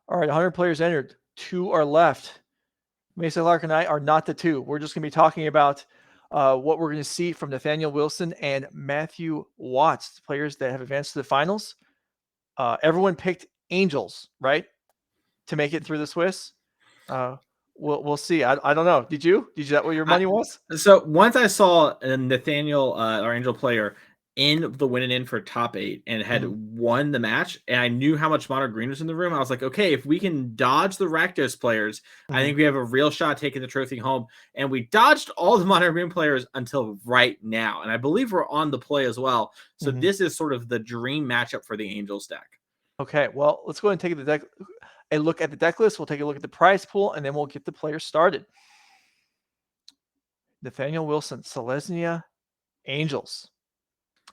All right, 100 players entered. 2 are left. Mesa Lark and I are not the 2. We're just going to be talking about what we're going to see from Nathaniel Wilson and Matthew Watts, the players that have advanced to the finals. Everyone picked Angels, right, to make it through the Swiss. We'll see. I don't know. Did you? Did you that what your money was? So once I saw Nathaniel, our Angel player, in the winning in for top 8 and had won the match, and I knew how much mono green was in the room, I was like, okay, if we can dodge the Rakdos players, I think we have a real shot taking the trophy home. And we dodged all the mono green players until right now, and I believe we're on the play as well. So this is sort of the dream matchup for the Angels deck. Okay, well, let's go ahead and take a look at the deck list. We'll take a look at the prize pool, and then we'll get the players started. Nathaniel Wilson, Selesnya, Angels.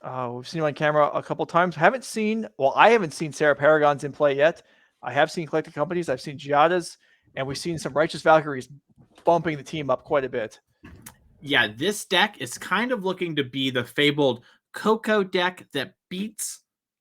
We've seen him on camera a couple times. I haven't seen Serra Paragons in play yet. I have seen Collected Companies. I've seen Giadas, and we've seen some Righteous Valkyries bumping the team up quite a bit. Yeah, this deck is kind of looking to be the fabled Coco deck that beats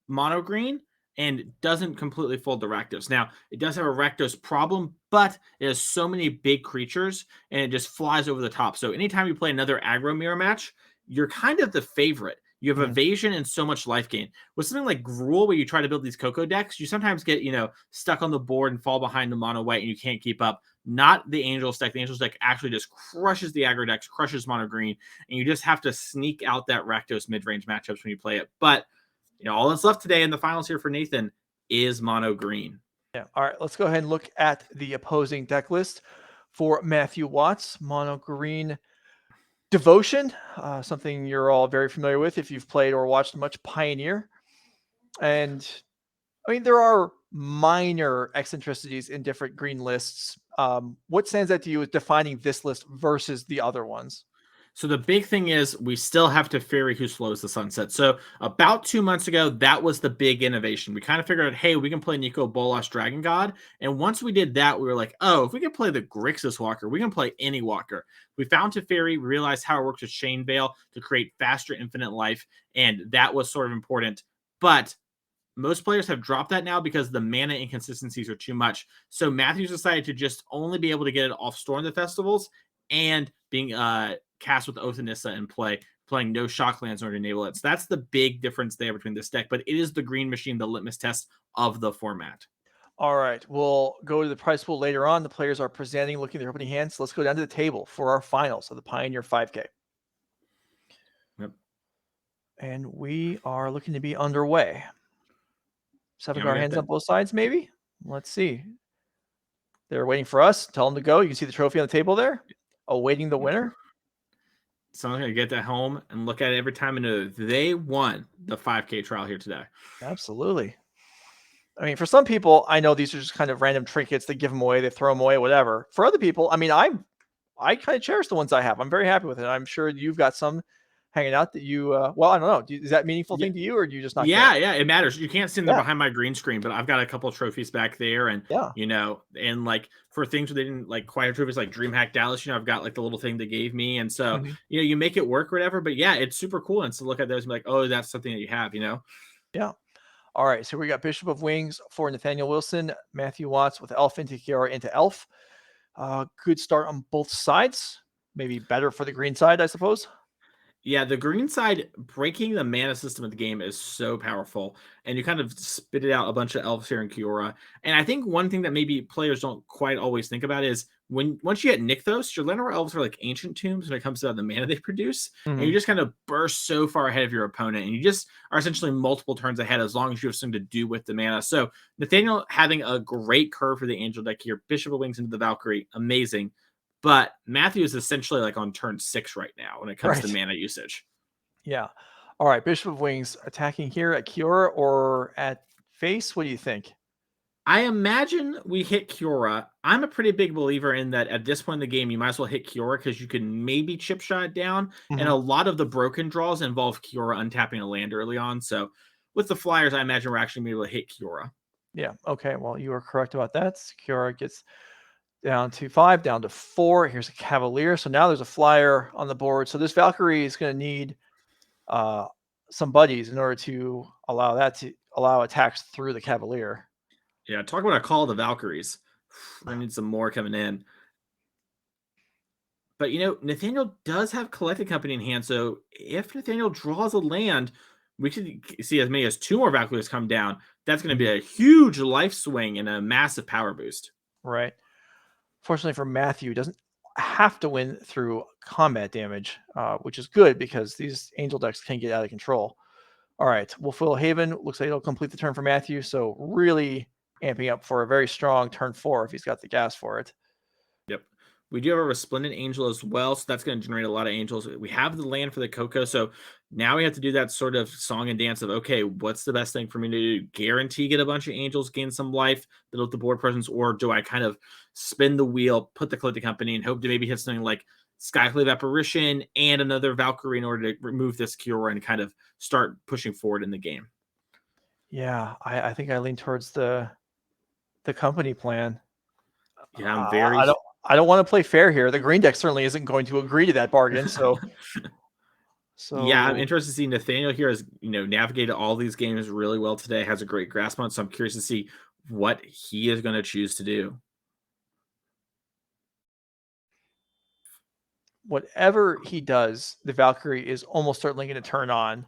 mono green and doesn't completely fold the Rakdos. Now, it does have a Rakdos problem, but it has so many big creatures, and it just flies over the top. So anytime you play another aggro mirror match, you're kind of the favorite. You have evasion and so much life gain. With something like Gruul, where you try to build these Coco decks, you sometimes get, stuck on the board and fall behind the mono white, and you can't keep up. Not the Angels deck. The Angels deck actually just crushes the aggro decks, crushes mono green, and you just have to sneak out that Rakdos mid-range matchups when you play it. But all that's left today in the finals here for Nathan is mono green. Yeah. All right. Let's go ahead and look at the opposing deck list for Matthew Watts. Mono green Devotion, something you're all very familiar with if you've played or watched much Pioneer. And I mean, there are minor eccentricities in different green lists. What stands out to you as defining this list versus the other ones? So the big thing is we still have Teferi who slows the sunset. So about 2 months ago, that was the big innovation. We kind of figured out, hey, we can play Nico Bolas Dragon God. And once we did that, we were like, oh, if we can play the Grixis Walker, we can play any Walker. We found Teferi, we realized how it works with Chain Veil to create faster infinite life. And that was sort of important. But most players have dropped that now because the mana inconsistencies are too much. So Matthews decided to just only be able to get it off Storm the Festivals and being cast with Oath of Nissa and playing no Shocklands in order to enable it. So that's the big difference there between this deck, but it is the green machine, the litmus test of the format. All right, we'll go to the prize pool later on. The players are presenting, looking at their opening hands. So let's go down to the table for our finals of the Pioneer 5K. Yep. And we are looking to be underway. 7-card hands on both sides, maybe? Let's see. They're waiting for us. Tell them to go. You can see the trophy on the table there, awaiting the winner. Someone's going to get that home and look at it every time and know they won the 5K trial here today. Absolutely. I mean, for some people, I know these are just kind of random trinkets. They give them away, they throw them away, whatever. For other people, I mean, I kind of cherish the ones I have. I'm very happy with it. I'm sure you've got some hanging out that you, well, I don't know. Is that a meaningful thing to you, or do you just not care? Yeah, it matters. You can't see them behind my green screen, but I've got a couple of trophies back there. And, and like for things where they didn't like quite trophies like DreamHack Dallas, I've got like the little thing they gave me. And so, you make it work or whatever. But yeah, it's super cool. And to look at those and be like, oh, that's something that you have, Yeah. All right. So we got Bishop of Wings for Nathaniel Wilson, Matthew Watts with Elf into Kiora into Elf. Good start on both sides. Maybe better for the green side, I suppose. Yeah, the green side, breaking the mana system of the game is so powerful. And you kind of spit it out a bunch of elves here in Kiora. And I think one thing that maybe players don't quite always think about is once you get Nykthos, your Llanowar elves are like ancient tombs when it comes to the mana they produce. And you just kind of burst so far ahead of your opponent. And you just are essentially multiple turns ahead as long as you have something to do with the mana. So Nathaniel having a great curve for the Angel deck here. Bishop of Wings into the Valkyrie, amazing. But Matthew is essentially like on turn 6 right now when it comes to mana usage. Yeah. All right. Bishop of Wings attacking here at Kiora or at face. What do you think? I imagine we hit Kiora. I'm a pretty big believer in that at this point in the game, you might as well hit Kiora because you can maybe chip shot it down. And a lot of the broken draws involve Kiora untapping a land early on. So with the Flyers, I imagine we're actually going to be able to hit Kiora. Yeah. Okay. Well, you are correct about that. Kiora gets down to 5, down to 4. Here's a Cavalier. So now there's a flyer on the board. So this Valkyrie is going to need some buddies in order to allow attacks through the Cavalier. Yeah, talk about a call of the Valkyries. We need some more coming in. But Nathaniel does have Collected Company in hand, so if Nathaniel draws a land, we could see as many as 2 more Valkyries come down. That's going to be a huge life swing and a massive power boost. Right. Fortunately for Matthew, he doesn't have to win through combat damage, which is good because these angel decks can get out of control. All right, Wolfwheel Haven looks like it'll complete the turn for Matthew, so really amping up for a very strong turn 4 if he's got the gas for it. Yep. We do have a Resplendent Angel as well, so that's going to generate a lot of angels. We have the land for the Coco, so now we have to do that sort of song and dance of, okay, what's the best thing for me to do? Guarantee get a bunch of angels, gain some life, build up the board presence, or do I kind of spin the wheel, put the Collected Company, and hope to maybe hit something like Skyclave Apparition and another Valkyrie in order to remove this Kiora and kind of start pushing forward in the game? Yeah, I think I lean towards the company plan. Yeah, I'm very... I don't want to play fair here. The green deck certainly isn't going to agree to that bargain. So yeah, I'm interested to see Nathaniel here has navigated all these games really well today, has a great grasp on it. So I'm curious to see what he is going to choose to do. Whatever he does, the Valkyrie is almost certainly going to turn on.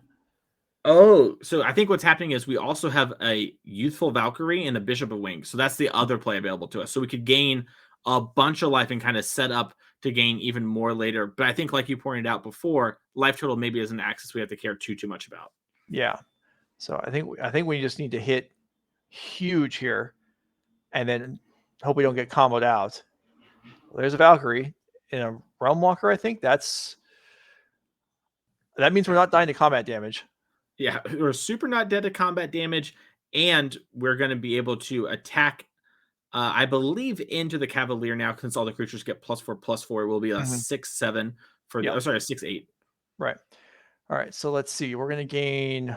Oh, so I think what's happening is we also have a Youthful Valkyrie and a Bishop of Wings. So that's the other play available to us. So we could gain a bunch of life and kind of set up to gain even more later. But I think, like you pointed out before, life total maybe isn't an axis we have to care too much about. Yeah. So I think we just need to hit huge here and then hope we don't get comboed out. Well, there's a Valkyrie in a Realmwalker. I think that means we're not dying to combat damage. Yeah, we're super not dead to combat damage, and we're going to be able to attack, I believe, into the Cavalier now, since all the creatures get +4/+4. It will be a 6/7 for the, a 6/8. Right. All right. So let's see. We're going to gain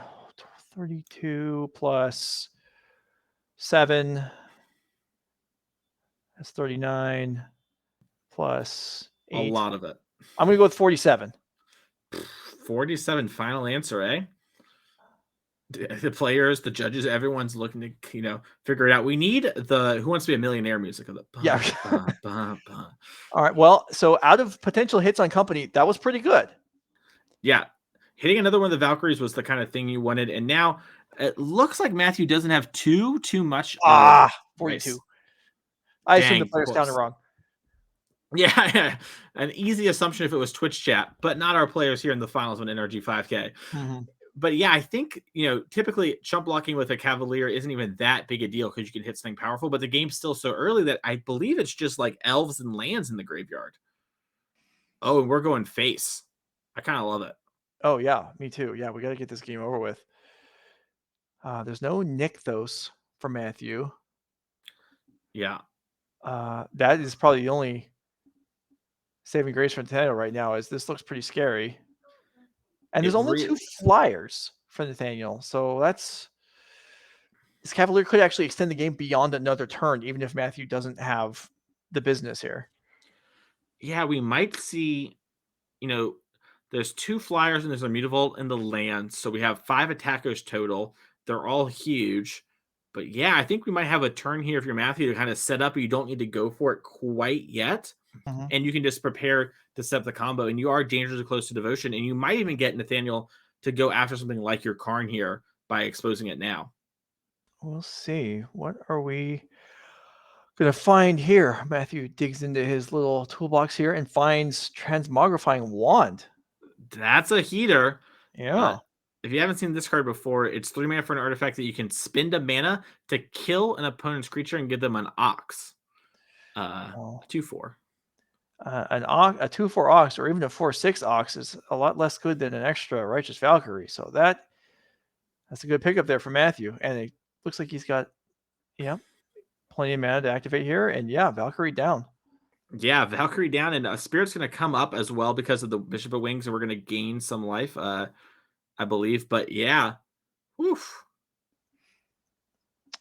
32 plus 7. That's 39 plus 8. A lot of it. I'm going to go with 47. 47 final answer, eh? The players, the judges, everyone's looking to, figure it out. We need the Who Wants to Be a Millionaire music of the All right. Well, so out of potential hits on company, that was pretty good. Yeah. Hitting another one of the Valkyries was the kind of thing you wanted. And now it looks like Matthew doesn't have too much. 42. Nice. I assume the players counted wrong. Yeah, an easy assumption if it was Twitch chat, but not our players here in the finals of an NRG 5K. But yeah, I think, typically chump blocking with a Cavalier isn't even that big a deal because you can hit something powerful, but the game's still so early that I believe it's just like elves and lands in the graveyard. Oh, and we're going face. I kind of love it. Oh, yeah, me too. Yeah, we got to get this game over with. There's no Nykthos for Matthew. Yeah. That is probably the only saving grace for Nathaniel right now, is this looks pretty scary. And there's only 2 flyers for Nathaniel. So this Cavalier could actually extend the game beyond another turn, even if Matthew doesn't have the business here. Yeah, we might see, there's 2 flyers and there's a Mutavault in the land. So we have 5 attackers total. They're all huge. But yeah, I think we might have a turn here if you're Matthew to kind of set up. You don't need to go for it quite yet. And you can just prepare to set up the combo. And you are dangerously close to devotion. And you might even get Nathaniel to go after something like your Karn here by exposing it now. We'll see. What are we going to find here? Matthew digs into his little toolbox here and finds Transmogrifying Wand. That's a heater. Yeah. If you haven't seen this card before, it's 3 mana for an artifact that you can spend a mana to kill an opponent's creature and give them an Ox. 2/4. A 2/4 Ox or even a 4/6 Ox is a lot less good than an extra Righteous Valkyrie. So that's a good pickup there for Matthew. And it looks like he's got, plenty of mana to activate here. And Valkyrie down. Yeah, Valkyrie down. And Spirit's going to come up as well because of the Bishop of Wings. And we're going to gain some life, I believe. But yeah. Oof.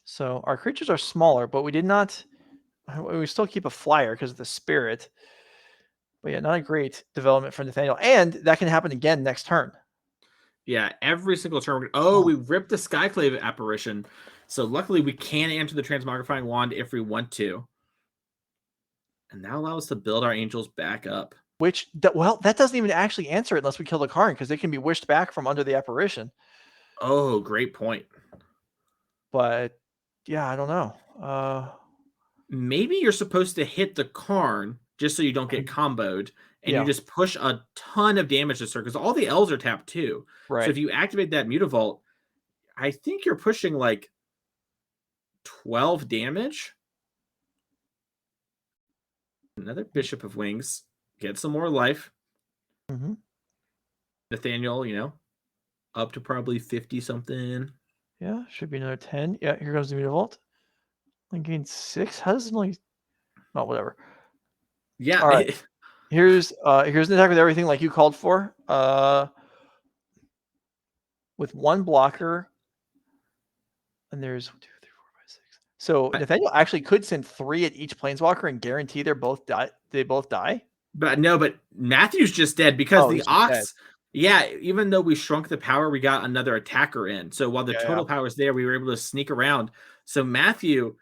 So our creatures are smaller, but we still keep a flyer because of the Spirit. But yeah, not a great development for Nathaniel. And that can happen again next turn. Yeah, every single turn. Oh, we ripped the Skyclave Apparition. So luckily we can enter the Transmogrifying Wand if we want to. And that allows us to build our angels back up. Which, that doesn't even actually answer it unless we kill the Karn, because they can be wished back from under the apparition. Oh, great point. But yeah, I don't know. Maybe you're supposed to hit the Karn just so you don't get comboed, and you just push a ton of damage to her, because all the L's are tapped too. Right. So if you activate that Mutavault, I think you're pushing like 12 damage. Another Bishop of Wings. Get some more life. Mm-hmm. Nathaniel, up to probably 50 something. Yeah, should be another 10. Yeah, here goes the Mutavault. I gained 6. How does it only? Oh, whatever. Yeah. All right. Here's an attack with everything like you called for. With one blocker. And there's 1, 2, 3, 4, 5, 6. So Nathaniel actually could send 3 at each planeswalker and guarantee they both die. But Matthew's just dead because the Ox. Yeah, even though we shrunk the power, we got another attacker in. So while the total power is there, we were able to sneak around. So Matthew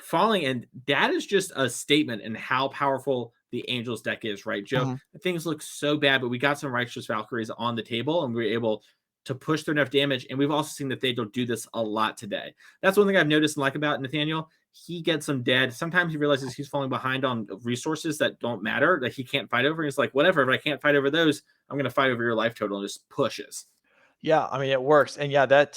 falling, and that is just a statement in how powerful the Angels deck is, right, Joe? Mm-hmm. Things look so bad, but we got some Righteous Valkyries on the table, and we were able to push through enough damage. And we've also seen that they don't do this a lot today. That's one thing I've noticed and like about Nathaniel. He gets them dead. Sometimes he realizes he's falling behind on resources that don't matter, that he can't fight over. He's like, whatever, if I can't fight over those, I'm going to fight over your life total, and just pushes. Yeah, I mean, it works. And yeah, that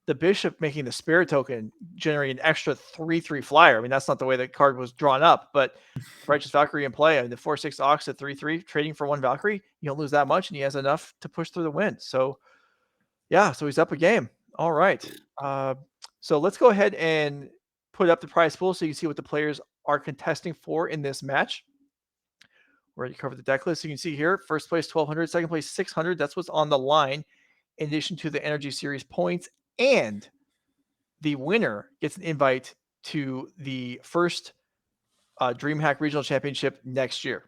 the Bishop making the Spirit token generating an extra 3/3 flyer. I mean, that's not the way the card was drawn up, but Righteous Valkyrie in play. I mean, the 4/6 Ox at 3/3, trading for 1 Valkyrie, you don't lose that much, and he has enough to push through the win. So yeah, so he's up a game. All right. So let's go ahead and put up the prize pool so you can see what the players are contesting for in this match. We're going to cover the deck list. So you can see here, first place 1,200, second place 600. That's what's on the line, in addition to the Energy Series points. And the winner gets an invite to the first DreamHack Regional Championship next year.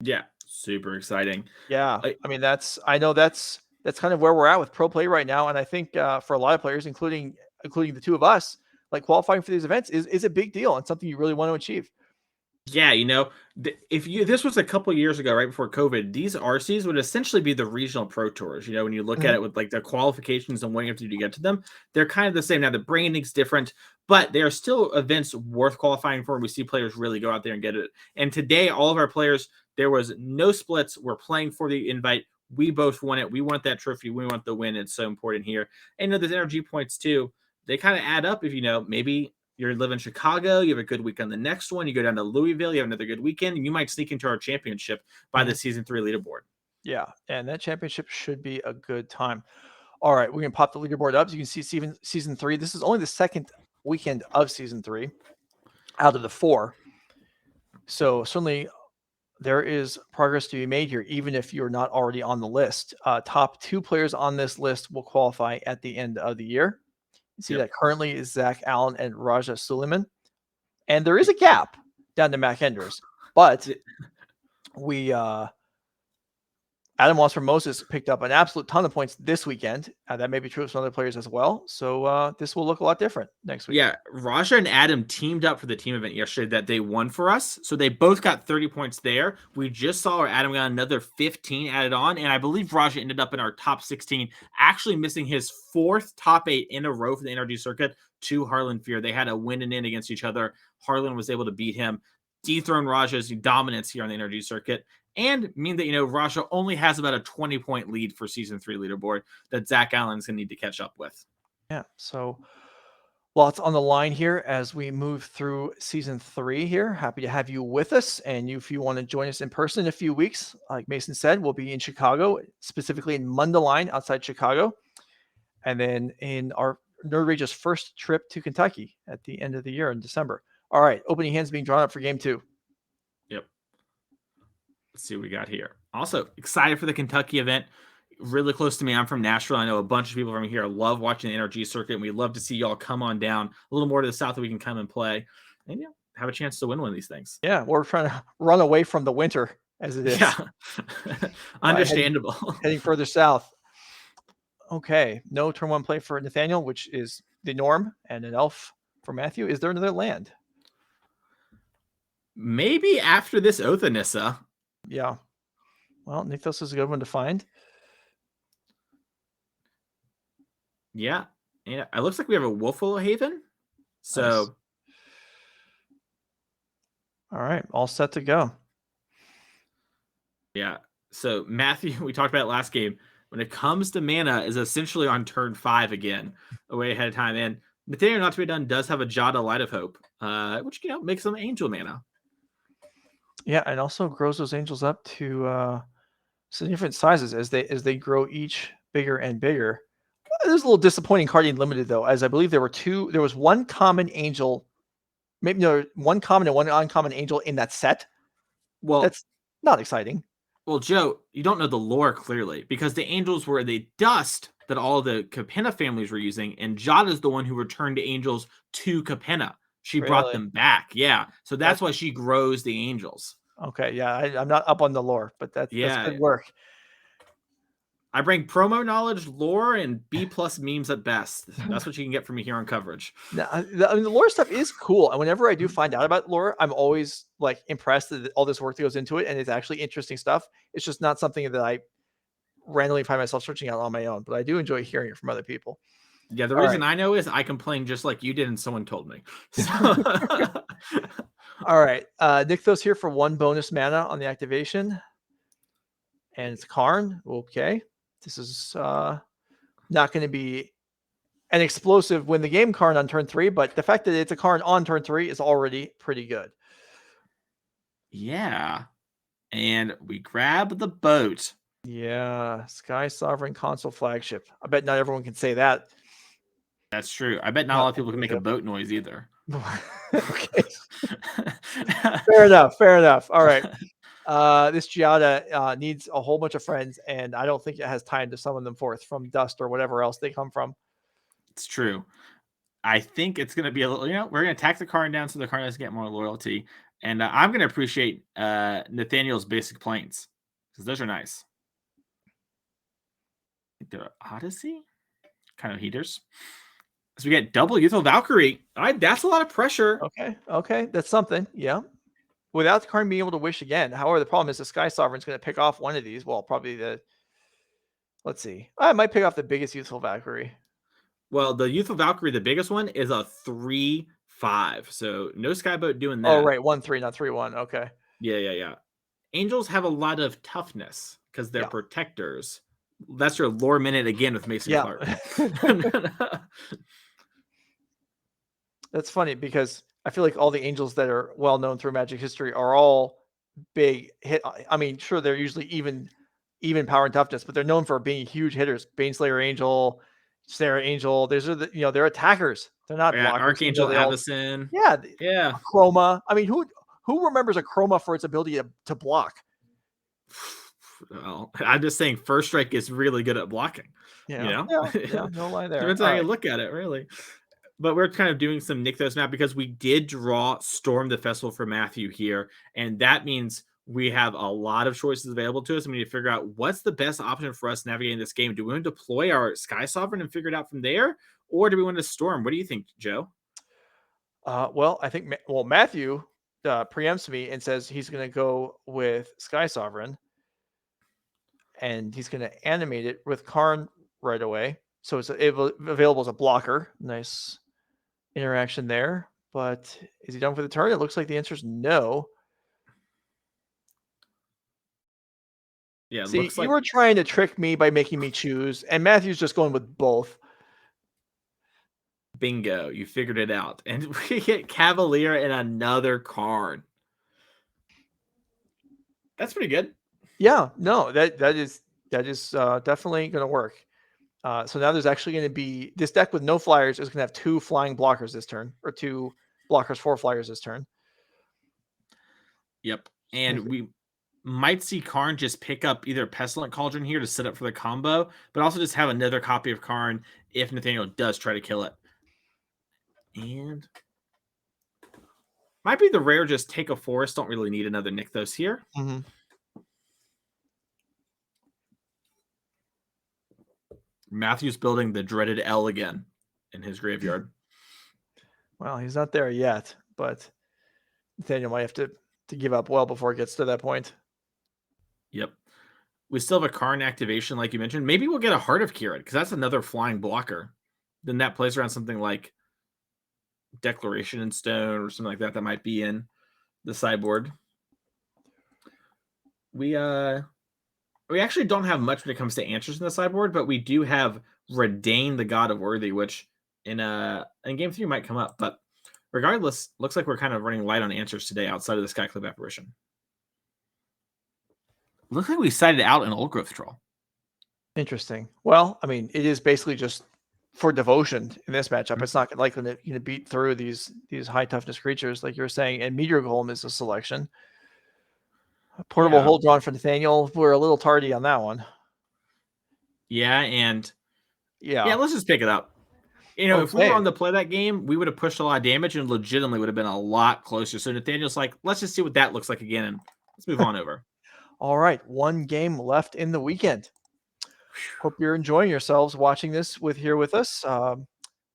Yeah, super exciting. Yeah, I mean, I know that's kind of where we're at with pro play right now. And I think for a lot of players, including the two of us, like, qualifying for these events is a big deal and something you really want to achieve. Yeah, this was a couple years ago, right before COVID, these RCs would essentially be the regional pro tours. When you look at it with like the qualifications and what you have to do to get to them, they're kind of the same. Now the branding's different, but they are still events worth qualifying for. We see players really go out there and get it. And today, all of our players, there was no splits. We're playing for the invite. We both won it. We want that trophy. We want the win. It's so important here. And there's energy points too. They kind of add up if maybe you live in Chicago, you have a good week on the next one, you go down to Louisville, you have another good weekend, and you might sneak into our championship by the Season 3 leaderboard. Yeah, and that championship should be a good time. All right, we're going to pop the leaderboard up. So you can see Season 3. This is only the second weekend of Season 3 out of the 4. So certainly there is progress to be made here, even if you're not already on the list. Top 2 players on this list will qualify at the end of the year. You see that currently is Zach Allen and Raja Suleiman. And there is a gap down to Mac Enders. But Adam Watts from Moses picked up an absolute ton of points this weekend. That may be true of some other players as well. So this will look a lot different next week. Yeah, Raja and Adam teamed up for the team event yesterday that they won for us. So they both got 30 points there. We just saw where Adam got another 15 added on. And I believe Raja ended up in our top 16, actually missing his 4th top 8 in a row for the NRG circuit to Harlan Fear. They had a win and in against each other. Harlan was able to beat him, dethrone Raja's dominance here on the NRG circuit, and mean that, Raja only has about a 20-point lead for Season 3 leaderboard that Zach Allen's going to need to catch up with. Yeah, so lots on the line here as we move through Season 3 here. Happy to have you with us. And if you want to join us in person in a few weeks, like Mason said, we'll be in Chicago, specifically in Mundelein outside Chicago. And then in our Nerd Rage's first trip to Kentucky at the end of the year in December. All right, opening hands being drawn up for Game 2. Yep. Let's see what we got here. Also, excited for the Kentucky event. Really close to me. I'm from Nashville. I know a bunch of people from here love watching the NRG circuit, and we'd love to see y'all come on down a little more to the south that we can come and play and have a chance to win one of these things. Yeah, we're trying to run away from the winter as it is. Yeah. Understandable. Heading further south. Okay, no turn 1 play for Nathaniel, which is the norm, and an elf for Matthew. Is there another land? Maybe after this Oath of Nissa. Yeah. Well, Nykthos is a good one to find. Yeah. And it looks like we have a Wolfwillow Haven. So, nice. All right, all set to go. Yeah. So Matthew, we talked about it last game. When it comes to mana, is essentially on turn 5 again, way ahead of time. And Nathaniel Not to Be Done does have a Giada Light of Hope, which makes some angel mana. Yeah, and also grows those angels up to different sizes as they grow each bigger and bigger. It was a little disappointing carding limited though, as I believe there was one common angel, maybe no, one common and one uncommon angel in that set. Well, that's not exciting. Well, Joe, you don't know the lore clearly because the angels were the dust that all the Capenna families were using, and Giada's the one who returned the angels to Capenna. She brought them back. Yeah. So that's why she grows the angels. Okay. Yeah. I'm not up on the lore, but that's good work. I bring promo knowledge, lore, and B+ memes at best. That's what you can get from me here on coverage. Now, the lore stuff is cool. And whenever I do find out about lore, I'm always like impressed that all this work that goes into it. And it's actually interesting stuff. It's just not something that I randomly find myself searching out on my own, but I do enjoy hearing it from other people. Yeah, the reason I know is I complain just like you did and someone told me. So. All right. Nykthos here for 1 bonus mana on the activation. And it's Karn. Okay. This is not going to be an explosive win the game Karn on turn 3, but the fact that it's a Karn on turn 3 is already pretty good. Yeah. And we grab the boat. Yeah. Skysovereign Consul Flagship. I bet not everyone can say that. That's true. I bet not a lot of people can make a boat noise either. Okay. Fair enough. All right. This Giada needs a whole bunch of friends, and I don't think it has time to summon them forth from dust or whatever else they come from. It's true. I think it's going to be a little, we're going to tack the Karn down so the Karn doesn't get more loyalty. And I'm going to appreciate Nathaniel's basic planes because those are nice. I think they're Odyssey kind of heaters. So we get double Youthful Valkyrie. All right, that's a lot of pressure. Okay. That's something. Yeah. Without the Karn being able to wish again. However, the problem is the Skysovereign's going to pick off one of these. Well, probably let's see. I might pick off the biggest Youthful Valkyrie. Well, the Youthful Valkyrie, the biggest one, is a 3/5. So no Skyboat doing that. Oh, right. 1/3, not 3/1. Okay. Yeah. Angels have a lot of toughness because they're protectors. That's your lore minute again with Mason Clark. That's funny because I feel like all the angels that are well known through Magic history are all big hit. I mean, sure, they're usually even power and toughness, but they're known for being huge hitters. Baneslayer Angel, Serra Angel. These are they're attackers. They're not blockers. Archangel Avacyn. Yeah. Chroma. I mean, who remembers a Chroma for its ability to block? Well, I'm just saying First Strike is really good at blocking. Yeah, no lie there. Depends how you look at it, really. But we're kind of doing some Nykthos now because we did draw Storm the Festival for Matthew here. And that means we have a lot of choices available to us. And we need to figure out what's the best option for us navigating this game. Do we want to deploy our Skysovereign and figure it out from there? Or do we want to Storm? What do you think, Joe? Well, I think, Matthew preempts me and says he's going to go with Skysovereign. And he's going to animate it with Karn right away. So it's available as a blocker. Nice interaction there. But is he done for the turn? It looks like the answer is no. Yeah. See, you were trying to trick me by making me choose, and Matthew's just going with both. Bingo. You figured it out. And we get Cavalier and another Karn. That's pretty good. Yeah, no, that is definitely going to work. So now there's actually going to be this deck with no flyers is going to have 2 flying blockers this turn, or 2 blockers 4 flyers this turn. Yep, and we might see Karn just pick up either Pestilent Cauldron here to set up for the combo, but also just have another copy of Karn if Nathaniel does try to kill it. And might be the rare just take a forest. Don't really need another Nykthos here. Mm-hmm. Matthew's building the dreaded L again in his graveyard. Well, he's not there yet, but Nathaniel might have to give up well before it gets to that point. Yep. We still have a Karn activation, like you mentioned. Maybe we'll get a Heart of Kiora, because that's another flying blocker. Then that plays around something like Declaration in Stone or something like that might be in the sideboard. We actually don't have much when it comes to answers in the sideboard, but we do have Reidane, the God of Worthy, which in game 3 might come up. But regardless, looks like we're kind of running light on answers today outside of the Skyclave Apparition. Looks like we cited out an Old Growth Troll. Interesting. Well, I mean, it is basically just for devotion in this matchup. It's not likely to beat through these high toughness creatures like you're saying. And Meteor Golem is a selection. Portable Hold drawn for Nathaniel. We're a little tardy on that one. Yeah, and yeah, let's just pick it up. If we were on to play that game, we would have pushed a lot of damage and legitimately would have been a lot closer. So Nathaniel's like, let's just see what that looks like again, and let's move on over. All right, one game left in the weekend. Hope you're enjoying yourselves watching this here with us.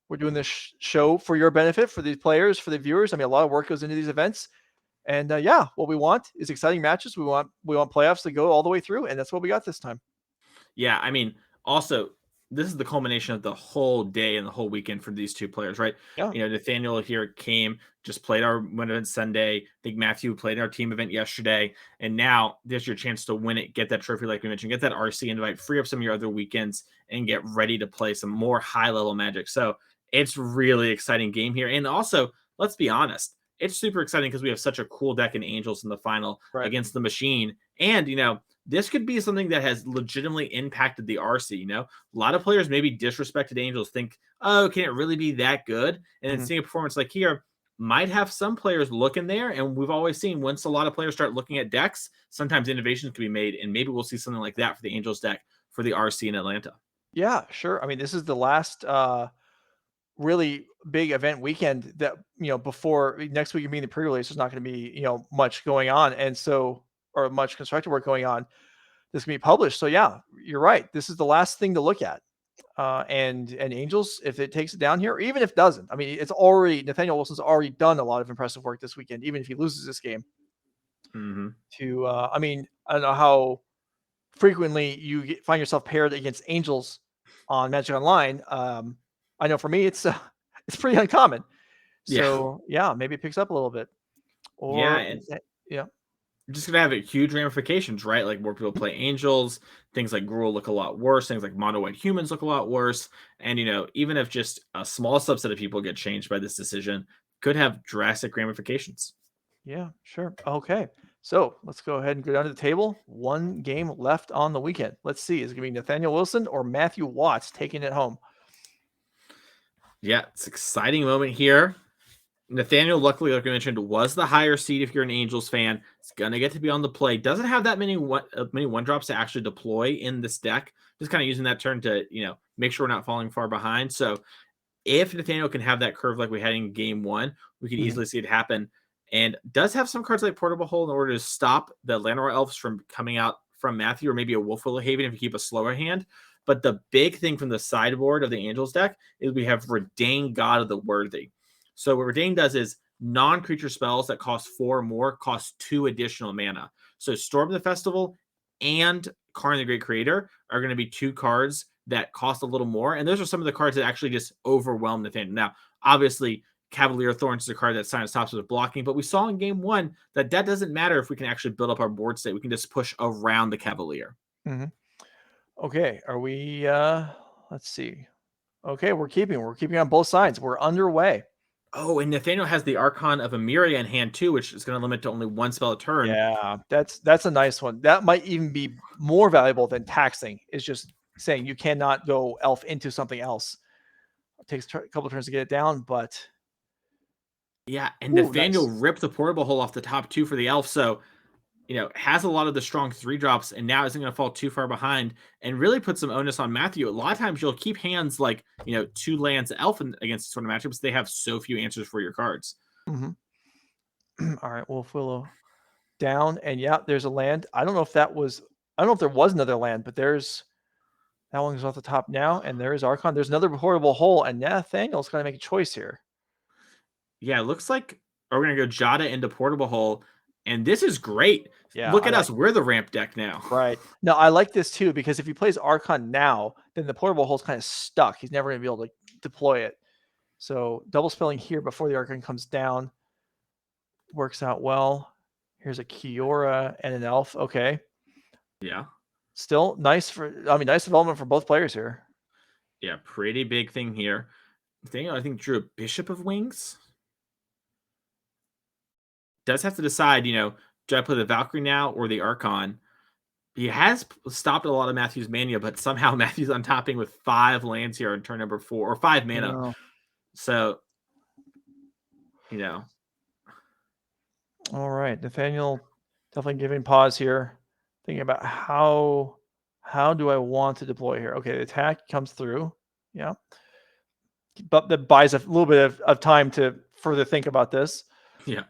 We're doing this show for your benefit, for these players, for the viewers. I mean, a lot of work goes into these events. And what we want is exciting matches. We want playoffs to go all the way through, and that's what we got this time. Yeah, I mean, also, this is the culmination of the whole day and the whole weekend for these two players, right? Yeah. Nathaniel here just played our win event Sunday. I think Matthew played our team event yesterday, and now there's your chance to win it, get that trophy like we mentioned, get that RC invite, free up some of your other weekends, and get ready to play some more high-level Magic. So it's really exciting game here. And also, let's be honest, it's super exciting because we have such a cool deck in Angels in the final against the Machine. And, this could be something that has legitimately impacted the RC. A lot of players maybe disrespected Angels, think, oh, can it really be that good? And then seeing a performance like here might have some players looking there. And we've always seen once a lot of players start looking at decks, sometimes innovations can be made. And maybe we'll see something like that for the Angels deck for the RC in Atlanta. Yeah, sure. I mean, this is the last really big event weekend that, before next week being the pre-release, there's not going to be, much going on. And so, or much constructive work going on. This can be published. So yeah, you're right. This is the last thing to look at. And Angels, if it takes it down here, or even if it doesn't, I mean, Nathaniel Wilson's already done a lot of impressive work this weekend, even if he loses this game. I mean, I don't know how frequently you find yourself paired against Angels on Magic Online. I know for me, it's pretty uncommon. So yeah, maybe it picks up a little bit. Or just gonna have huge ramifications, right? Like more people play Angels, things like Gruul look a lot worse, things like mono white humans look a lot worse. And even if just a small subset of people get changed by this decision, could have drastic ramifications. Yeah, sure. Okay. So let's go ahead and go down to the table. One game left on the weekend. Let's see. Is it going to be Nathaniel Wilson or Matthew Watts taking it home? Yeah, it's an exciting moment here. Nathaniel, luckily, like I mentioned, was the higher seed if you're an Angels fan. It's going to get to be on the play. Doesn't have that many one-drops to actually deploy in this deck. Just kind of using that turn to, make sure we're not falling far behind. So if Nathaniel can have that curve like we had in game 1, we could easily see it happen. And does have some cards like Portable Hole in order to stop the Llanowar Elves from coming out from Matthew, or maybe a Wolfwillow Haven if you keep a slower hand. But the big thing from the sideboard of the Angels deck is we have Reidane, God of the Worthy. So what Reidane does is non-creature spells that cost 4 or more cost 2 additional mana. So Storm the Festival and Karn the Great Creator are going to be 2 cards that cost a little more. And those are some of the cards that actually just overwhelm Nathaniel. Now, obviously, Cavalier of Thorns is a card that signs stops with blocking, but we saw in game 1 that doesn't matter if we can actually build up our board state. We can just push around the Cavalier. Okay, are we let's see. Okay, we're keeping on both sides. We're underway. Oh, and Nathaniel has the Archon of Emeria in hand too, which is going to limit to only 1 spell a turn. Yeah, that's a nice one. That might even be more valuable than taxing. It's just saying you cannot go elf into something else. It takes a couple of turns to get it down, but yeah, and Nathaniel ripped the Portable Hole off the top 2 for the elf, so has a lot of the strong 3-drops, and now isn't going to fall too far behind, and really put some onus on Matthew. A lot of times you'll keep hands like 2 lands elf against sort of matchups. They have so few answers for your cards. All right, Wolfwillow down, and yeah, there's a land. I don't know if there was another land, but that's That one goes off the top now, and there is Archon. There's another portable hole, and Nathaniel's got to make a choice here. Yeah, it looks like we're going to go Giada into portable hole, and this is great. Yeah, Look at us. We're the ramp deck now. Right. No, I like this too, because if he plays Archon now, then the portable hole's kind of stuck. He's never going to be able to deploy it. So double spelling here before the Archon comes down works out well. Here's a Kiora and an elf. Okay. Yeah. Still nice nice development for both players here. Yeah, pretty big thing here. Nathaniel, I think, drew a Bishop of Wings. Does have to decide, do I play the Valkyrie now or the Archon? He has stopped a lot of Matthew's mania, but somehow Matthew's on topping with 5 lands here on turn number 4, or 5 mana. No. So, All right, Nathaniel definitely giving pause here, thinking about how do I want to deploy here. Okay, the attack comes through. Yeah. But that buys a little bit of time to further think about this. Yeah.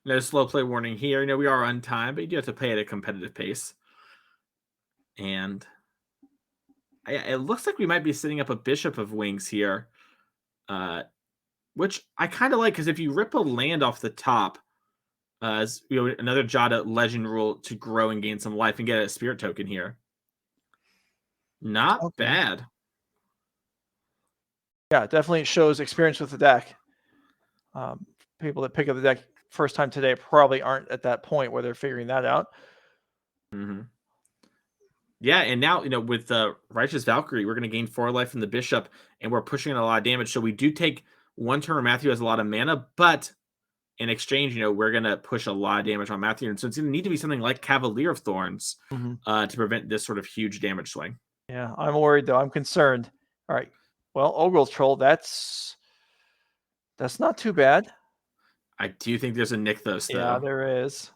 No slow play warning here. We are on time, but you do have to play at a competitive pace. And it looks like we might be setting up a Bishop of Wings here, which I kind of like, because if you rip a land off the top, another Giada legend rule to grow and gain some life and get a spirit token here. Not bad. Yeah, definitely shows experience with the deck. People that pick up the deck first time today probably aren't at that point where they're figuring that out. Mm-hmm. Yeah, and now, with Righteous Valkyrie, we're going to gain 4 life from the Bishop, and we're pushing in a lot of damage. So we do take one turn where Matthew has a lot of mana, but in exchange, we're going to push a lot of damage on Matthew. And so it's going to need to be something like Cavalier of Thorns to prevent this sort of huge damage swing. Yeah, I'm worried, though. I'm concerned. All right. Well, Ogre's Troll, that's not too bad. I do think there's a Nykthos, though. Yeah, there is.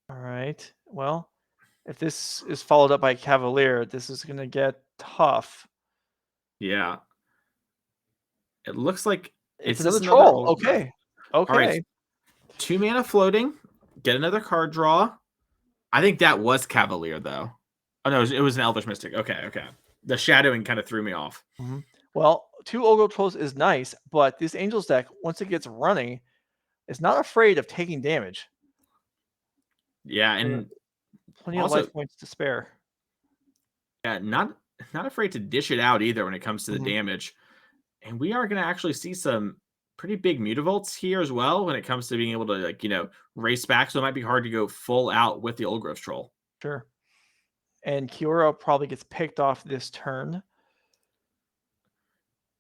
All right. Well, if this is followed up by Cavalier, this is going to get tough. Yeah. It looks like it's another troll. Okay. All right. 2 mana floating. Get another card draw. I think that was Cavalier, though. Oh, no, it was an Elvish Mystic. Okay. The shadowing kind of threw me off. Mm-hmm. Well, 2 Ogre Trolls is nice, but this Angels deck, once it gets running, is not afraid of taking damage. Yeah, and plenty of life points to spare. Yeah, not afraid to dish it out either when it comes to the damage. And we are going to actually see some pretty big Mutavaults here as well when it comes to being able to, race back. So it might be hard to go full out with the Old Growth Troll. Sure. And Kiora probably gets picked off this turn.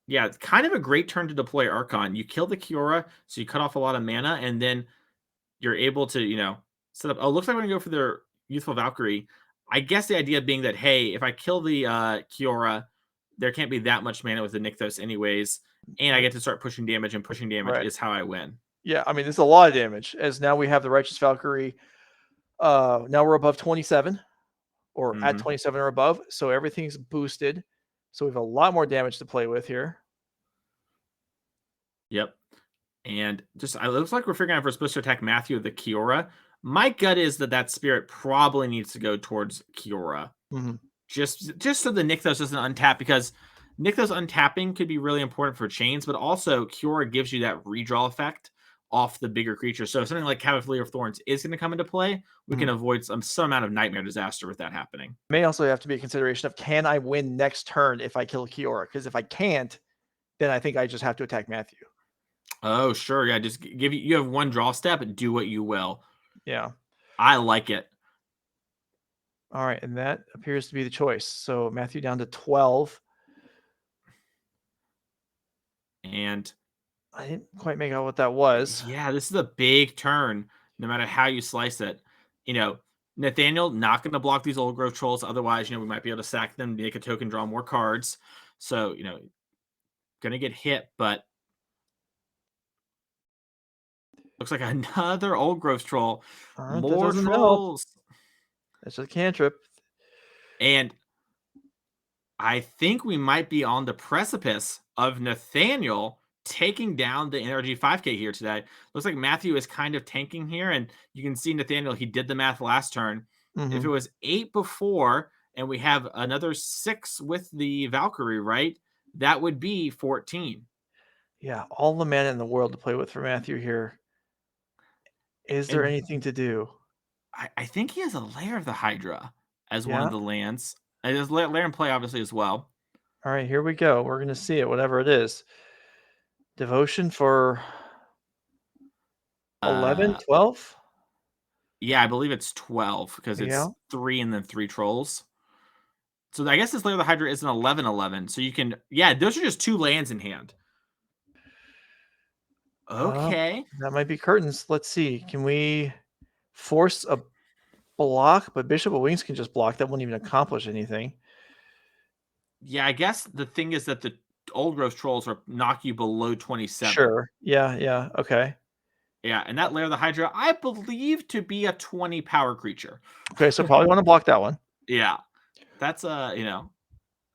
Yeah, it's kind of a great turn to deploy Archon. You kill the Kiora, so you cut off a lot of mana, and then you're able to, set up. Oh, looks like we're going to go for their Youthful Valkyrie. I guess the idea being that, hey, if I kill the Kiora, there can't be that much mana with the Nykthos anyways, and I get to start pushing damage, and pushing damage is how I win. Yeah, I mean, there's a lot of damage, as now we have the Righteous Valkyrie. Now we're above 27, or at 27 or above, so everything's boosted. So we have a lot more damage to play with here. Yep. And it looks like we're figuring out if we're supposed to attack Matthew with the Kiora. My gut is that spirit probably needs to go towards Kiora. Just so the Nykthos doesn't untap, because Nykthos untapping could be really important for chains, but also Kiora gives you that redraw effect off the bigger creature. So if something like Cavalier of Thorns is going to come into play, we can avoid some amount of nightmare disaster with that happening. May also have to be a consideration of, can I win next turn if I kill Kiora? Because if I can't, then I think I just have to attack Matthew. Oh, sure. Yeah, just you have one draw step and do what you will. Yeah. I like it. All right, and that appears to be the choice. So Matthew down to 12. And I didn't quite make out what that was. Yeah, this is a big turn, no matter how you slice it. Nathaniel not going to block these Old Growth Trolls. Otherwise, we might be able to sack them, make a token, draw more cards. So, going to get hit, but looks like another Old Growth Troll. More trolls. That's a cantrip. And I think we might be on the precipice of Nathaniel taking down the NRG 5K here today. Looks like Matthew is kind of tanking here, and you can see Nathaniel, he did the math last turn. If it was 8 before, and we have another 6 with the Valkyrie, right? That would be 14. Yeah, all the mana in the world to play with for Matthew here. Is there And anything to do? I think he has a Lair of the Hydra as one Yeah. of the lands. And there's Lair in play, obviously, as well. All right, here we go. We're going to see it, whatever it is. Devotion for 11, 12? Yeah, I believe it's 12 because Yeah. it's 3 and then 3 trolls. So I guess this Lair of the Hydra is an 11/11. So you can, yeah, those are just 2 lands in hand. Okay. That might be curtains. Let's see. Can we force a block? But Bishop of Wings can just block. That won't even accomplish anything. Yeah, I guess the thing is that the old growth trolls are knock you below 27. Sure. Yeah. Okay. Yeah, and that Lair of the Hydra, I believe to be a 20 power creature. Okay, so probably want to block that one. Yeah. That's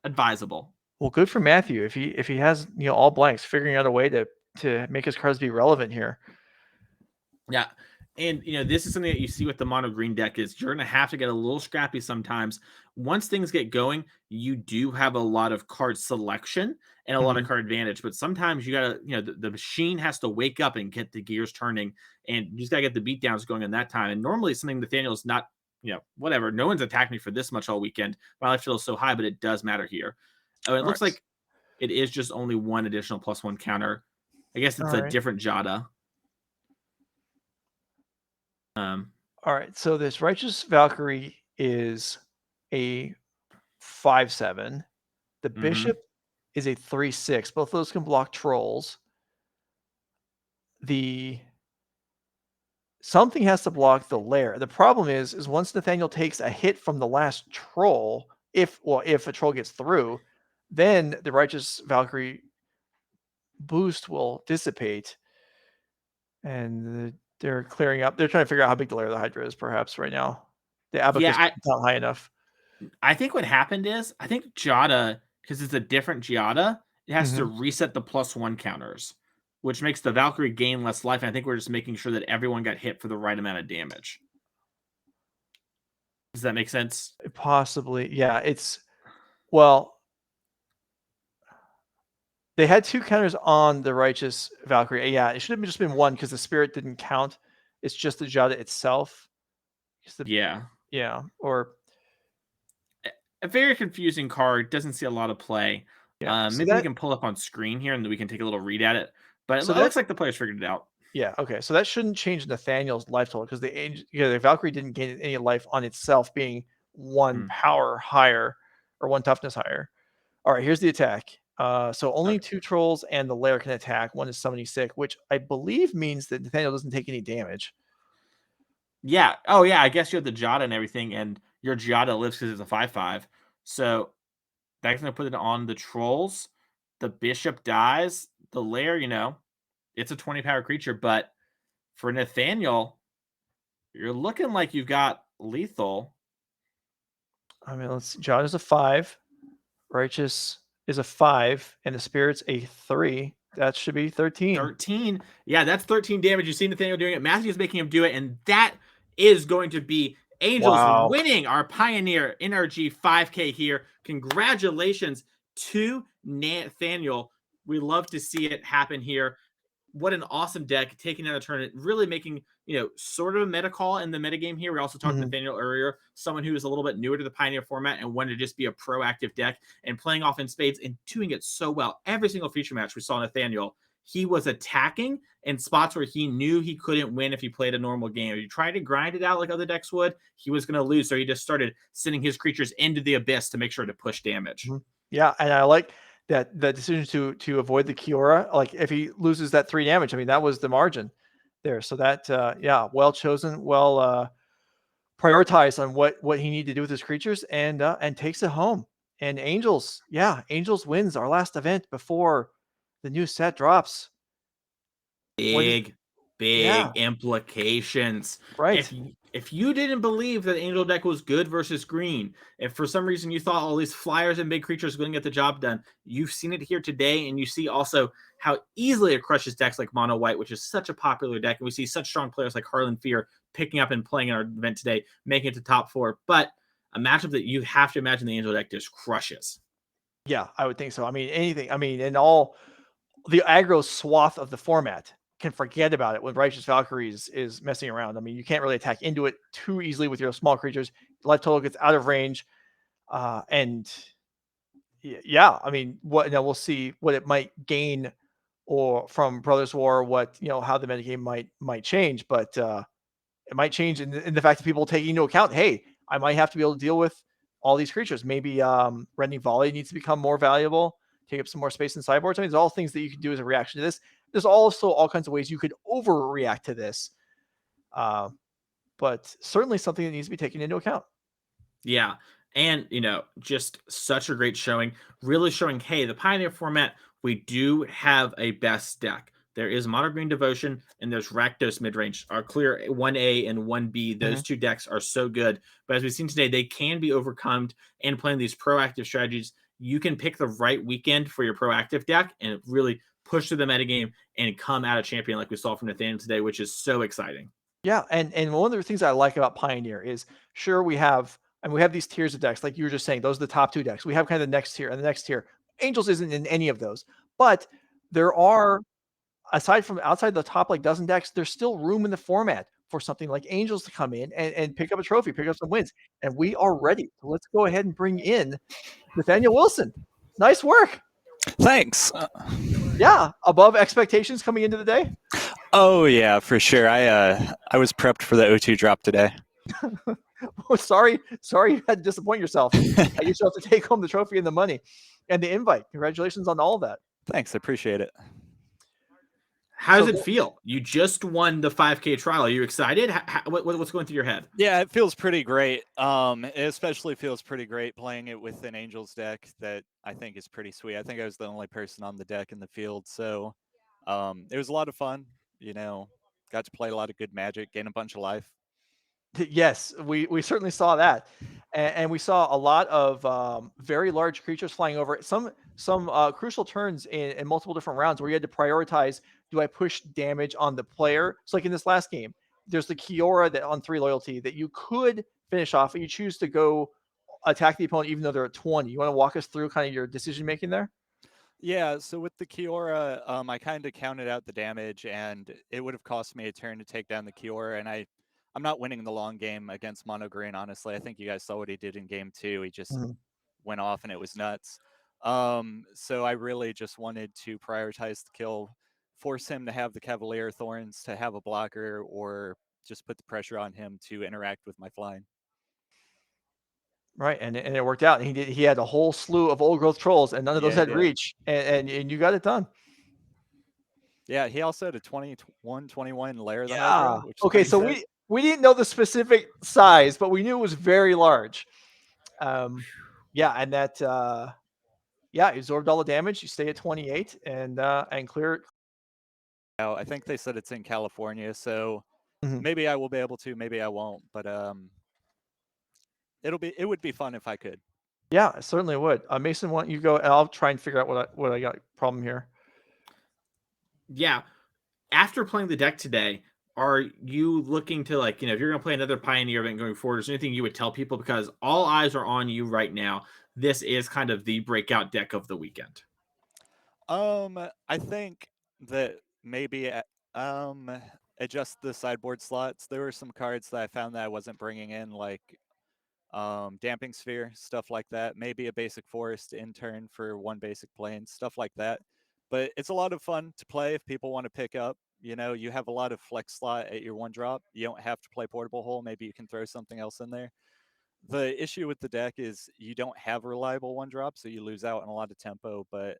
advisable. Well, good for Matthew. If he has all blanks, figuring out a way to make his cards be relevant here. Yeah. And this is something that you see with the mono green deck is you're gonna have to get a little scrappy sometimes. Once things get going, you do have a lot of card selection and a lot of card advantage, but sometimes you gotta, the machine has to wake up and get the gears turning, and you just gotta get the beatdowns going in that time. And normally something Nathaniel's not, whatever. No one's attacked me for this much all weekend. My life feels so high, but it does matter here. Oh, it looks like it is just only one additional +1 counter. I guess it's a different Giada. All right, so this Righteous Valkyrie is a 5/7. The Bishop is a 3/6. Both of those can block trolls. Something has to block the Lair. The problem is once Nathaniel takes a hit from the last troll, if a troll gets through, then the Righteous Valkyrie boost will dissipate, and they're clearing up. They're trying to figure out how big the Lair of the Hydra is, perhaps right now. The abacus is not high enough. I think what happened is I think Giada, because it's a different Giada, it has to reset the +1 counters, which makes the Valkyrie gain less life. And I think we're just making sure that everyone got hit for the right amount of damage. Does that make sense? Possibly, yeah. They had 2 counters on the Righteous Valkyrie. Yeah, it should have just been 1 because the Spirit didn't count. It's just the Giada itself. Yeah, or a very confusing card. Doesn't see a lot of play. Yeah, maybe we can pull up on screen here and we can take a little read at it. But it looks like the players figured it out. Yeah, okay. So that shouldn't change Nathaniel's life total because the Valkyrie didn't gain any life on itself, being 1 power higher or 1 toughness higher. All right, here's the attack. So only 2 trolls and the Lair can attack. 1 is summoning sick, which I believe means that Nathaniel doesn't take any damage. Yeah. Oh, yeah. I guess you have the Giada and everything, and your Giada lives because it's a 5/5. So that's going to put it on the trolls. The Bishop dies. The Lair, it's a 20 power creature, but for Nathaniel, you're looking like you've got lethal. I mean, let's see. Giada's a 5. Righteous is a 5, and the Spirit's a 3. That should be 13. 13. Yeah, that's 13 damage. You see Nathaniel doing it. Matthew's making him do it, and that is going to be Angels winning our Pioneer NRG 5K here. Congratulations to Nathaniel. We love to see it happen here. What an awesome deck, taking out a tournament, really making, sort of a meta call in the metagame here. We also talked to Nathaniel earlier, someone who is a little bit newer to the Pioneer format and wanted to just be a proactive deck and playing off in spades and doing it so well. Every single feature match we saw Nathaniel, he was attacking in spots where he knew he couldn't win if he played a normal game. If you tried to grind it out like other decks would, he was going to lose. So he just started sending his creatures into the abyss to make sure to push damage. Yeah, and I like that decision to avoid the Kiora. Like if he loses that 3 damage, I mean, that was the margin there. So that, well chosen, well prioritized on what he needed to do with his creatures, and takes it home. And Angels wins our last event before the new set drops. Big implications. Right. if you didn't believe that Angel deck was good versus green, if for some reason you thought all these flyers and big creatures were going to get the job done, you've seen it here today, and you see also how easily it crushes decks like Mono White, which is such a popular deck, and we see such strong players like Harlan Fear picking up and playing in our event today, making it to top 4. But a matchup that you have to imagine the Angel deck just crushes. Yeah, I would think so. I mean, anything. I mean, in all the aggro swath of the format can forget about it when Righteous Valkyrie is messing around. I mean, you can't really attack into it too easily with your small creatures. Life total gets out of range. And yeah, I mean, we'll see what it might gain or from Brothers War, how the metagame might change, but it might change in the fact that people taking into account, hey, I might have to be able to deal with all these creatures. Maybe Rending Volley needs to become more valuable, take up some more space in sideboards. I mean, there's all things that you can do as a reaction to this. There's also all kinds of ways you could overreact to this. But certainly something that needs to be taken into account. Yeah. And, just such a great showing, really showing, hey, the Pioneer format, we do have a best deck. There is Mono Green Devotion, and there's Rakdos midrange, our clear 1A and 1B. Those two decks are so good. But as we've seen today, they can be overcome, and playing these proactive strategies, you can pick the right weekend for your proactive deck and really push through the metagame and come out a champion like we saw from Nathaniel today, which is so exciting. Yeah, and one of the things I like about Pioneer is, sure, we have these tiers of decks, like you were just saying, those are the top 2 decks. We have kind of the next tier and the next tier. Angels isn't in any of those, but there are, aside from outside the top like dozen decks, there's still room in the format for something like Angels to come in and pick up a trophy, pick up some wins, and we are ready. So let's go ahead and bring in Nathaniel Wilson. Nice work. Thanks. Yeah, above expectations coming into the day. Oh yeah, for sure. I was prepped for the O2 drop today. Oh, sorry you had to disappoint yourself. You still have to take home the trophy and the money and the invite. Congratulations on all of that. Thanks, I appreciate it. How does it feel? You just won the 5K trial. Are you excited? What's going through your head? Yeah, it feels pretty great. It especially feels pretty great playing it with an Angels deck that I think is pretty sweet. I think I was the only person on the deck in the field, so it was a lot of fun. Got to play a lot of good Magic, gain a bunch of life. Yes, we certainly saw that, and we saw a lot of very large creatures flying over. Some crucial turns in multiple different rounds where you had to prioritize: do I push damage on the player? So, like in this last game, there's the Kiora that on 3 loyalty that you could finish off, but you choose to go attack the opponent even though they're at 20. You want to walk us through kind of your decision making there? Yeah, so with the Kiora, I kind of counted out the damage, and it would have cost me a turn to take down the Kiora, and I'm not winning the long game against Mono Green, honestly. I think you guys saw what he did in game 2. He just went off, and it was nuts. So I really just wanted to prioritize the kill, force him to have the Cavalier of Thorns, to have a blocker, or just put the pressure on him to interact with my flying. Right, and it worked out. He had a whole slew of old growth trolls, and none of those had reach, and you got it done. Yeah, he also had a 21 Lair that Yeah. I drew, which Okay, so we didn't know the specific size, but we knew it was very large. Yeah, and that you absorbed all the damage. You stay at 28 and clear. I think they said it's in California, so maybe I will be able to, maybe I won't, but it would be fun if I could. Yeah, it certainly would. Mason, why don't you go? And I'll try and figure out what I got problem here. Yeah, after playing the deck today, are you looking to if you're going to play another Pioneer event going forward? Is there anything you would tell people, because all eyes are on you right now? This is kind of the breakout deck of the weekend. I think that maybe adjust the sideboard slots. There were some cards that I found that I wasn't bringing in, like Damping Sphere, stuff like that. Maybe a basic forest in turn for 1 basic plane, stuff like that. But it's a lot of fun to play if people want to pick up. You have a lot of flex slot at your 1-drop. You don't have to play Portable Hole. Maybe you can throw something else in there. The issue with the deck is you don't have a reliable 1-drop, so you lose out on a lot of tempo, but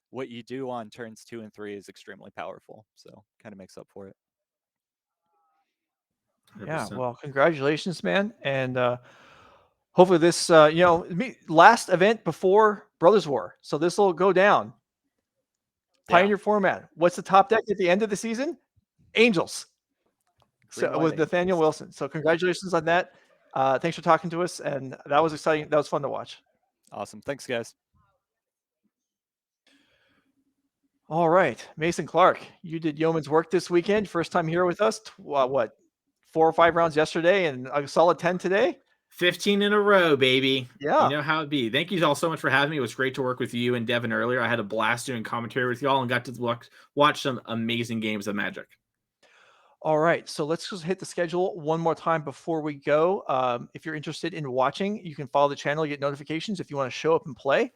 what you do on turns 2 and 3 is extremely powerful, so kind of makes up for it. 100%. Yeah, well, congratulations, man, and hopefully this last event before Brothers War, so this will go down. Pioneer format. What's the top deck at the end of the season? Angels. So Green with lighting. Nathaniel Wilson. So congratulations on that. Thanks for talking to us, and that was exciting. That was fun to watch. Awesome. Thanks, guys. All right, Mason Clark, you did yeoman's work this weekend. First time here with us. What, 4 or 5 rounds yesterday and a solid 10 today? 15 in a row, baby. Yeah. You know how it be. Thank you all so much for having me. It was great to work with you and Devin earlier. I had a blast doing commentary with y'all and got to watch some amazing games of Magic. All right, so let's just hit the schedule one more time before we go. If you're interested in watching, you can follow the channel, you get notifications if you want to show up and play.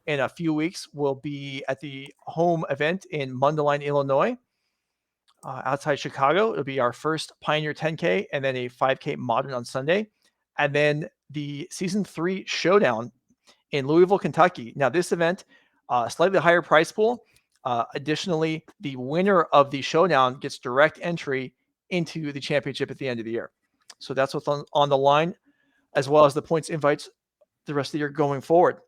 In a few weeks, we'll be at the home event in Mundelein, Illinois, outside Chicago. It'll be our first Pioneer 10K and then a 5K Modern on Sunday. And then the Season 3 Showdown in Louisville, Kentucky. Now, this event, slightly higher price pool. Additionally, the winner of the Showdown gets direct entry into the championship at the end of the year. So that's what's on the line, as well as the points invites the rest of the year going forward.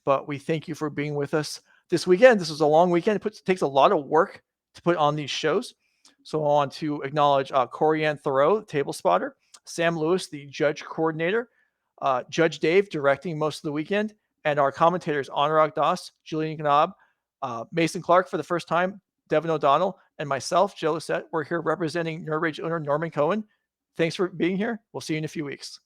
But we thank you for being with us this weekend. This was a long weekend. It takes a lot of work to put on these shows. So I want to acknowledge Corianne Thoreau, the table spotter, Sam Lewis, the judge coordinator, Judge Dave directing most of the weekend, and our commentators, Anurag Das, Julian Knob, Mason Clark for the first time, Devin O'Donnell, and myself, Joe Lissette. We're here representing Nerd Rage owner Norman Cohen. Thanks for being here. We'll see you in a few weeks.